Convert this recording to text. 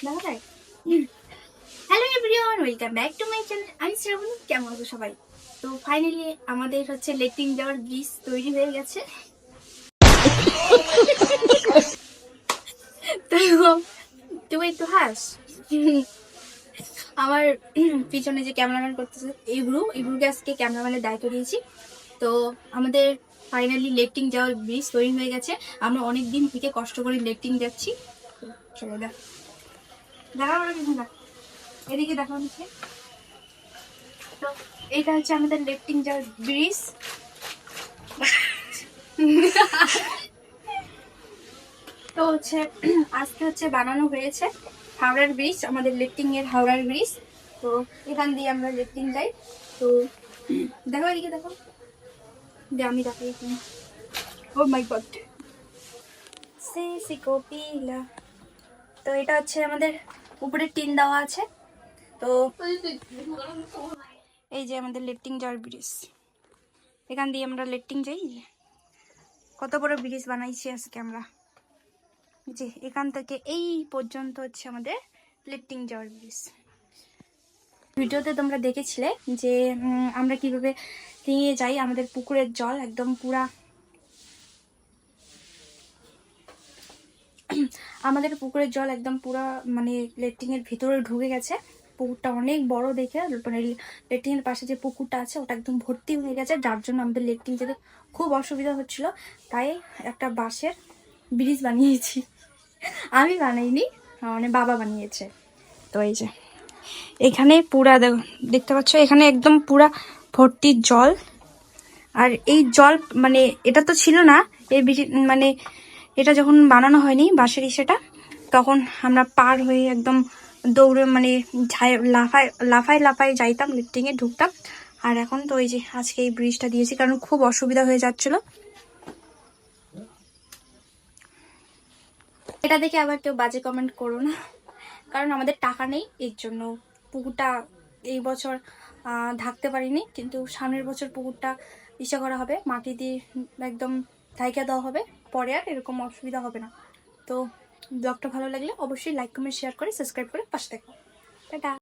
দেখা যায়। Hello everyone, welcome back to my channel. আমি শ্রাবণী। কেমন আছো সবাই? তো ফাইনালি আমাদের হচ্ছে লেট্রিন যাওয়ার ব্রিজ তৈরি হয়ে গেছে। তো তুই একটু হাস। আমার পিছনে যে ক্যামেরাম্যান করতেছে ইব্রুকে আজকে ক্যামেরাম্যানের দায়িত্ব দিয়েছি। তো আমাদের ফাইনালি লেট্রিন যাওয়ার ব্রিজ তৈরি হয়ে গেছে। আমরা অনেক দিন থেকে কষ্ট করে লেট্রিন যাচ্ছি। চলো দেখা এদিকে দেখা হচ্ছে। তো এটা হচ্ছে আমাদের লেফটিং যাওয়ার ব্রিজ। তো হচ্ছে আজকে হচ্ছে বানানো হয়েছে হাওড়ার ব্রিজ, আমাদের লেফটিং এর হাওড়ার ব্রিজ। তো এখান দিয়ে আমরা লেফটিং যাই। তো দেখো এদিকে দেখো, যে আমি দেখাই এখানে। ও মাই গড, সি কপিলা। তো এটা হচ্ছে আমাদের উপরে টিন দেওয়া আছে। তো এই যে আমাদের লেফটিং যাওয়ার ব্রিজ, এখান দিয়ে আমরা লেফটিং যাই। কত বড় ব্রিজ বানাইছি আজকে আমরা, যে এখান থেকে এই পর্যন্ত হচ্ছে আমাদের লেফটিং যাওয়ার ব্রিজ। ভিডিওতে তোমরা দেখেছিলে যে আমরা কিভাবে নিয়ে যাই। আমাদের পুকুরের জল একদম পুরা, আমাদের পুকুরের জল একদম পুরা মানে লেট্রিন এর ভিতরে ঢুকে গেছে। পুকুরটা অনেক বড় দেখে, মানে লেট্রিন এর পাশে যে পুকুরটা আছে ওটা একদম ভর্তি হয়ে গেছে, যার জন্য আমাদের লেট্রিন যেতে খুব অসুবিধা হচ্ছিল। তাই একটা বাঁশের ব্রিজ বানিয়েছি। আমি বানাইনি, মানে বাবা বানিয়েছে। তো এই যে এখানে পুরা দেখতে পাচ্ছ, এখানে একদম পুরা ভর্তি জল। আর এই জল মানে এটা তো ছিল না, এই মানে এটা যখন বানানো হয়নি বাঁশের ইসেটা, তখন আমরা পার হয়ে একদম দৌড়ে মানে লাফায় লাফায় লাফায় যাইতাম, লিফটিংয়ে ঢুকতাম। আর এখন তো ওই যে আজকে এই ব্রিজটা দিয়েছি, কারণ খুব অসুবিধা হয়ে যাচ্ছিল। এটা দেখে আবার কেউ বাজে কমেন্ট করো না, কারণ আমাদের টাকা নেই, এর জন্য পুকুরটা এই বছর ঢাকতে পারিনি। কিন্তু সামনের বছর পুকুরটা ইচ্ছা করা হবে, মাটি দিয়ে একদম ঢাইকা দেওয়া হবে, পরে আর এরকম অসুবিধা হবে না। তো ব্লগটা ভালো লাগলে অবশ্যই লাইক কমেন্ট শেয়ার করে সাবস্ক্রাইব করে পাশে দেখো। টাটা।